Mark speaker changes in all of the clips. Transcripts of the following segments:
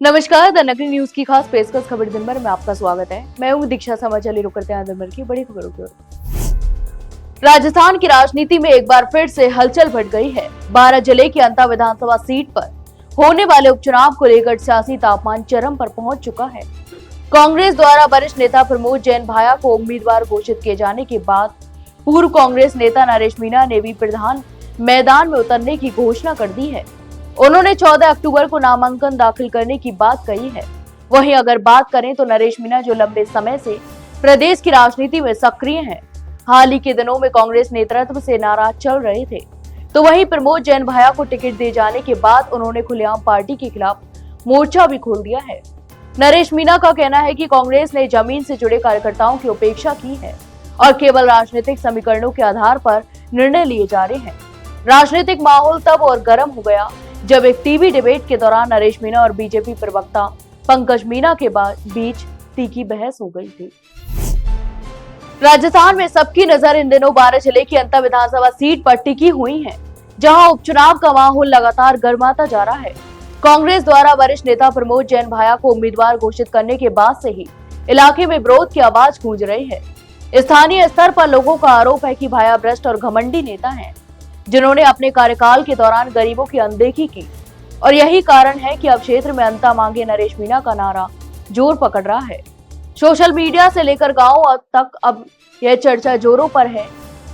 Speaker 1: नमस्कार, द नगरी न्यूज की खास पेशकश खबर दिन भर में आपका स्वागत है। मैं हूं दीक्षा। समाचार रुक करते हैं दिन भर की बड़ी खबरों की ओर। राजस्थान की राजनीति में एक बार फिर से हलचल बढ़ गई है। 12 जिले की अंता विधानसभा सीट पर होने वाले उपचुनाव को लेकर सियासी तापमान चरम पर पहुंच चुका है। कांग्रेस द्वारा वरिष्ठ नेता प्रमोद जैन भाया को उम्मीदवार घोषित किए जाने के बाद पूर्व कांग्रेस नेता नरेश मीणा ने भी प्रधान मैदान में उतरने की घोषणा कर दी है। उन्होंने 14 अक्टूबर को नामांकन दाखिल करने की बात कही है। वहीं अगर बात करें तो नरेश मीणा जो लंबे समय से प्रदेश की राजनीति में सक्रिय हैं, हाल ही के दिनों में कांग्रेस नेतृत्व से नाराज चल रहे थे, तो वहीं प्रमोद जैन भाया को टिकट दिए जाने के बाद उन्होंने खुलेआम पार्टी के खिलाफ मोर्चा भी खोल दिया है। नरेश मीणा का कहना है कि कांग्रेस ने जमीन से जुड़े कार्यकर्ताओं की उपेक्षा की है और केवल राजनीतिक समीकरणों के आधार पर निर्णय लिए जा रहे हैं। राजनीतिक माहौल तब और गर्म हो गया जब एक टीवी डिबेट के दौरान नरेश मीणा और बीजेपी प्रवक्ता पंकज मीणा के बीच तीखी बहस हो गई थी। राजस्थान में सबकी नजर इन दिनों 12 जिले की अंता विधानसभा सीट पर टिकी हुई है, जहां उपचुनाव का माहौल लगातार गर्माता जा रहा है। कांग्रेस द्वारा वरिष्ठ नेता प्रमोद जैन भाया को उम्मीदवार घोषित करने के बाद से ही इलाके में विरोध की आवाज गूंज रही है। स्थानीय स्तर पर लोगों का आरोप है कि भाया भ्रष्ट और घमंडी नेता है, जिन्होंने अपने कार्यकाल के दौरान गरीबों की अनदेखी की, और यही कारण है कि अब क्षेत्र में अंता मांगे नरेश मीणा का नारा जोर पकड़ रहा है। सोशल मीडिया से लेकर गांव तक अब यह चर्चा जोरों पर है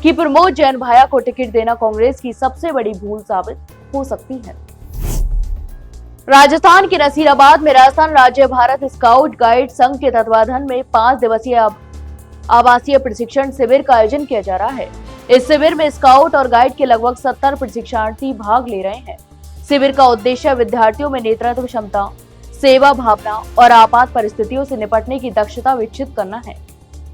Speaker 1: कि प्रमोद जैन भाया को टिकट देना कांग्रेस की सबसे बड़ी भूल साबित हो सकती है। राजस्थान के नसीराबाद में राजस्थान राज्य भारत स्काउट गाइड संघ के तत्वाधान में 5 दिवसीय आवासीय प्रशिक्षण शिविर का आयोजन किया जा रहा है। इस शिविर में स्काउट और गाइड के लगभग 70 प्रशिक्षणार्थी भाग ले रहे हैं। शिविर का उद्देश्य विद्यार्थियों में नेतृत्व क्षमता, सेवा भावना और आपात परिस्थितियों से निपटने की दक्षता विकसित करना है।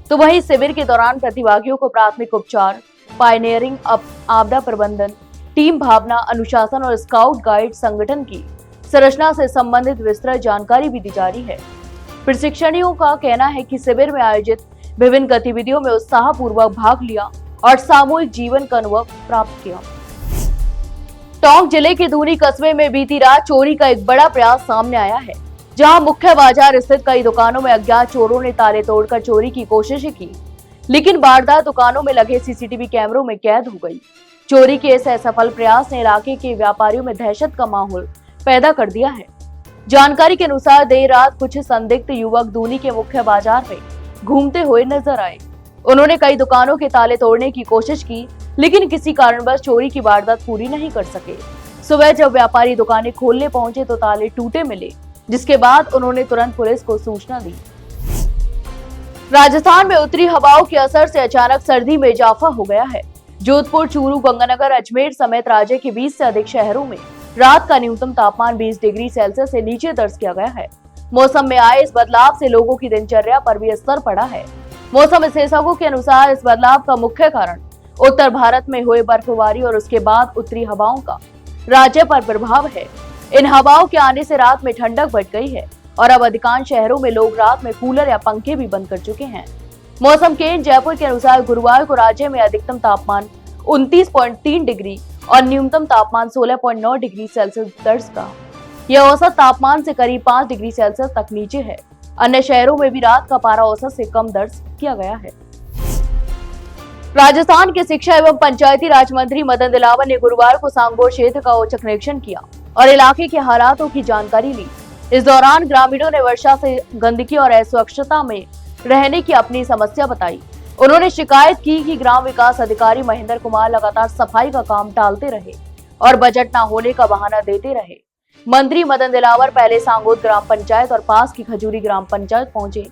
Speaker 1: तो वहीं शिविर के दौरान प्रतिभागियों को प्राथमिक उपचार, पायनियरिंग, आपदा प्रबंधन, टीम भावना, अनुशासन और स्काउट गाइड संगठन की संरचना से संबंधित विस्तृत जानकारी भी दी जा रही है। प्रशिक्षणियों का कहना है कि शिविर में आयोजित विभिन्न गतिविधियों में उत्साहपूर्वक भाग लिया और सामूहिक जीवन का अनुभव प्राप्त किया। टोंक जिले के दूनी कस्बे में बीती रात चोरी का एक बड़ा प्रयास सामने आया है, जहां मुख्य बाजार स्थित कई दुकानों में अज्ञात चोरों ने ताले तोड़कर चोरी की कोशिश की, लेकिन वारदात दुकानों में लगे सीसीटीवी कैमरों में कैद हो गई। चोरी के इस असफल प्रयास ने इलाके के व्यापारियों में दहशत का माहौल पैदा कर दिया है। जानकारी के अनुसार देर रात कुछ संदिग्ध युवक दूनी के मुख्य बाजार में घूमते हुए नजर आए। उन्होंने कई दुकानों के ताले तोड़ने की कोशिश की, लेकिन किसी कारणवश चोरी की वारदात पूरी नहीं कर सके। सुबह जब व्यापारी दुकानें खोलने पहुंचे तो ताले टूटे मिले, जिसके बाद उन्होंने तुरंत पुलिस को सूचना दी। राजस्थान में उत्तरी हवाओं के असर से अचानक सर्दी में इजाफा हो गया है। जोधपुर, चूरू, गंगानगर, अजमेर समेत राज्य के 20 से अधिक शहरों में रात का न्यूनतम तापमान 20 डिग्री सेल्सियस से नीचे दर्ज किया गया है। मौसम में आए इस बदलाव से लोगों की दिनचर्या पर भी असर पड़ा है। मौसम विशेषज्ञों के अनुसार इस बदलाव का मुख्य कारण उत्तर भारत में हुए बर्फबारी और उसके बाद उत्तरी हवाओं का राज्य पर प्रभाव है। इन हवाओं के आने से रात में ठंडक बढ़ गई है और अब अधिकांश शहरों में लोग रात में कूलर या पंखे भी बंद कर चुके हैं। मौसम केंद्र जयपुर के अनुसार गुरुवार को राज्य में अधिकतम तापमान 29.3 डिग्री और न्यूनतम तापमान 16.9 डिग्री सेल्सियस दर्ज का। यह औसत तापमान से करीब 5 डिग्री सेल्सियस तक नीचे है। अन्य शहरों में भी रात का पारा औसत से कम दर्ज किया गया है। राजस्थान के शिक्षा एवं पंचायती राज मंत्री मदन दिलावर ने गुरुवार को सांगोर क्षेत्र का औचक निरीक्षण किया और इलाके के हालातों की जानकारी ली। इस दौरान ग्रामीणों ने वर्षा से गंदगी और अस्वच्छता में रहने की अपनी समस्या बताई। उन्होंने शिकायत की कि ग्राम विकास अधिकारी महेंद्र कुमार लगातार सफाई का काम टालते रहे और बजट न होने का बहाना देते रहे। मंत्री मदन दिलावर पहले सांगोद ग्राम पंचायत और पास की खजूरी ग्राम पंचायत पहुंचे,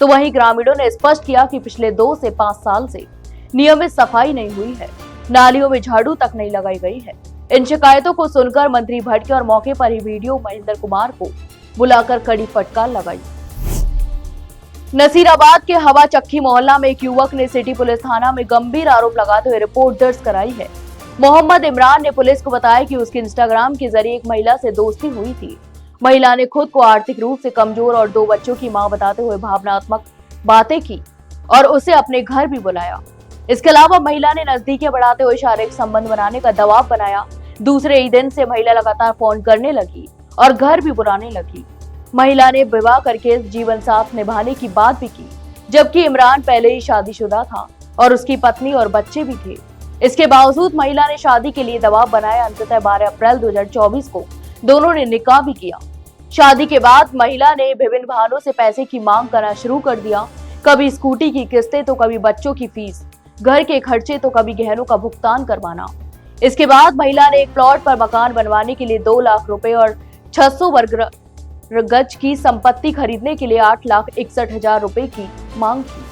Speaker 1: तो वहीं ग्रामीणों ने स्पष्ट किया कि पिछले 2 से 5 साल से नियमित सफाई नहीं हुई है, नालियों में झाड़ू तक नहीं लगाई गई है। इन शिकायतों को सुनकर मंत्री भड़के और मौके पर ही वीडियो महेंद्र कुमार को बुलाकर कड़ी फटकार लगाई। नसीराबाद के हवा चक्की मोहल्ला में एक युवक ने सिटी पुलिस थाना में गंभीर आरोप लगाते हुए रिपोर्ट दर्ज कराई है। मोहम्मद इमरान ने पुलिस को बताया कि उसके इंस्टाग्राम के जरिए एक महिला से दोस्ती हुई थी। महिला ने खुद को आर्थिक रूप से कमजोर और 2 बच्चों की मां बताते हुए भावनात्मक बातें की और उसे अपने घर भी बुलाया। इसके अलावा महिला ने नजदीकी बढ़ाते हुए शारीरिक संबंध बनाने का दबाव बनाया। दूसरे ही दिन से महिला लगातार फोन करने लगी और घर भी बुलाने लगी। महिला ने विवाह करके जीवन साथ निभाने की बात भी की, जबकि इमरान पहले ही शादीशुदा था और उसकी पत्नी और बच्चे भी थे। इसके बावजूद महिला ने शादी के लिए दबाव बनाया। अंततः 12 अप्रैल 2024 को दोनों ने निकाह भी किया। शादी के बाद महिला ने विभिन्न बहानों से पैसे की मांग करना शुरू कर दिया। कभी स्कूटी की किस्तें तो कभी बच्चों की फीस, घर के खर्चे तो कभी गहनों का भुगतान करवाना। इसके बाद महिला ने एक प्लॉट पर मकान बनवाने के लिए 2 लाख रुपए और 600 वर्ग गज की संपत्ति खरीदने के लिए 8,61,000 रुपए की मांग की।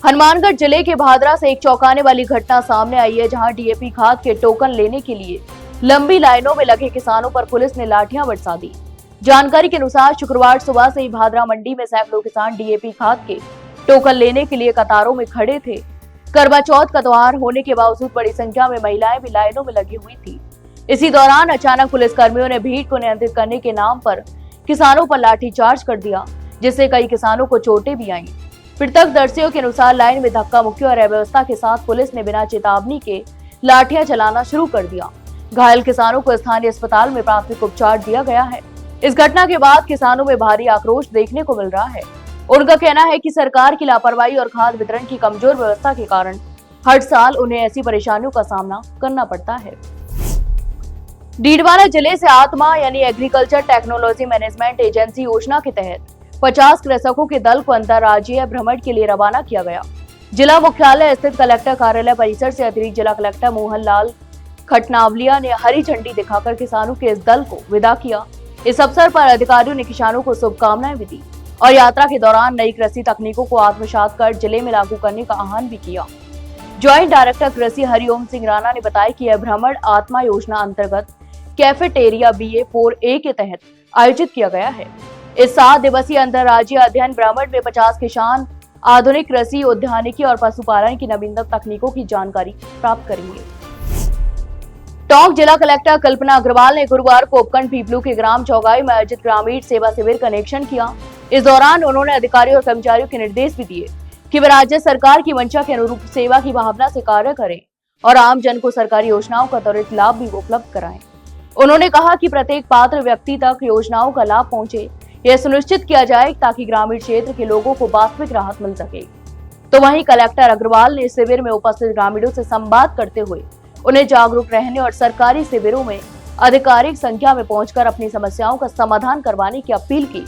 Speaker 1: हनुमानगढ़ जिले के भादरा से एक चौंकाने वाली घटना सामने आई है, जहां डीएपी खाद के टोकन लेने के लिए लंबी लाइनों में लगे किसानों पर पुलिस ने लाठियां बरसा दी। जानकारी के अनुसार शुक्रवार सुबह से ही भादरा मंडी में सैकड़ों किसान डीएपी खाद के टोकन लेने के लिए कतारों में खड़े थे। करवा चौथ का त्योहार होने के बावजूद बड़ी संख्या में महिलाएं भी लाइनों में लगी हुई थी। इसी दौरान अचानक पुलिसकर्मियों ने भीड़ को नियंत्रित करने के नाम पर किसानों पर लाठीचार्ज कर दिया, जिससे कई किसानों को चोटें भी आईं। प्रत्यक्षदर्शियों के अनुसार लाइन में धक्का मुक्की और अव्यवस्था के साथ पुलिस ने बिना चेतावनी के लाठियां चलाना शुरू कर दिया। घायल किसानों को स्थानीय अस्पताल में प्राथमिक उपचार दिया गया है। इस घटना के बाद किसानों में भारी आक्रोश देखने को मिल रहा है। उनका कहना है कि सरकार की लापरवाही और खाद वितरण की कमजोर व्यवस्था के कारण हर साल उन्हें ऐसी परेशानियों का सामना करना पड़ता है। डीडवाना जिले से आत्मा यानी एग्रीकल्चर टेक्नोलॉजी मैनेजमेंट एजेंसी योजना के तहत 50 कृषकों के दल को अंतर्राज्यीय भ्रमण के लिए रवाना किया गया। जिला मुख्यालय स्थित कलेक्टर कार्यालय परिसर से अतिरिक्त जिला कलेक्टर मोहन लाल खटनावलिया ने हरी झंडी दिखाकर किसानों के इस दल को विदा किया। इस अवसर पर अधिकारियों ने किसानों को शुभकामनाएं भी दी और यात्रा के दौरान नई कृषि तकनीकों को आत्मसात कर जिले में लागू करने का आह्वान भी किया। ज्वाइंट डायरेक्टर कृषि हरिओम सिंह राणा ने बताया कि यह भ्रमण आत्मा योजना अंतर्गत कैफेटेरिया BA4A के तहत आयोजित किया गया है। इस 7 दिवसीय अंतर्राज्यीय अध्ययन भ्रमण में 50 किसान आधुनिक कृषि, उद्यानिकी और पशुपालन की नवीनतम तकनीकों की जानकारी प्राप्त करेंगे। टोंक जिला कलेक्टर कल्पना अग्रवाल ने गुरुवार को उपखंड पीपलू के ग्राम चौगाई में आयोजित ग्रामीण सेवा शिविर का निरीक्षण किया। इस दौरान उन्होंने अधिकारियों और कर्मचारियों के निर्देश भी दिए कि वे राज्य सरकार की मंशा के अनुरूप सेवा की भावना से कार्य करें और आम जन को सरकारी योजनाओं का त्वरित लाभ भी उपलब्ध कराएं। उन्होंने कहा कि प्रत्येक पात्र व्यक्ति तक योजनाओं का लाभ पहुंचे, यह सुनिश्चित किया जाए ताकि ग्रामीण क्षेत्र के लोगों को वास्तविक राहत मिल सके। तो वहीं कलेक्टर अग्रवाल ने शिविर में उपस्थित ग्रामीणों से संवाद करते हुए उन्हें जागरूक रहने और सरकारी शिविरों में आधिकारिक संख्या में पहुंचकर अपनी समस्याओं का समाधान करवाने की अपील की।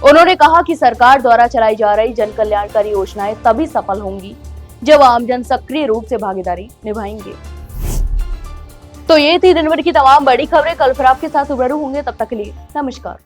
Speaker 1: उन्होंने कहा कि सरकार द्वारा चलाई जा रही जन कल्याणकारी योजनाएं तभी सफल होंगी जब आमजन सक्रिय रूप से भागीदारी निभाएंगे। तो ये थी दिन भर की तमाम बड़ी खबरें। कल फिर आपके साथ रूबरू होंगे, तब तक के लिए नमस्कार।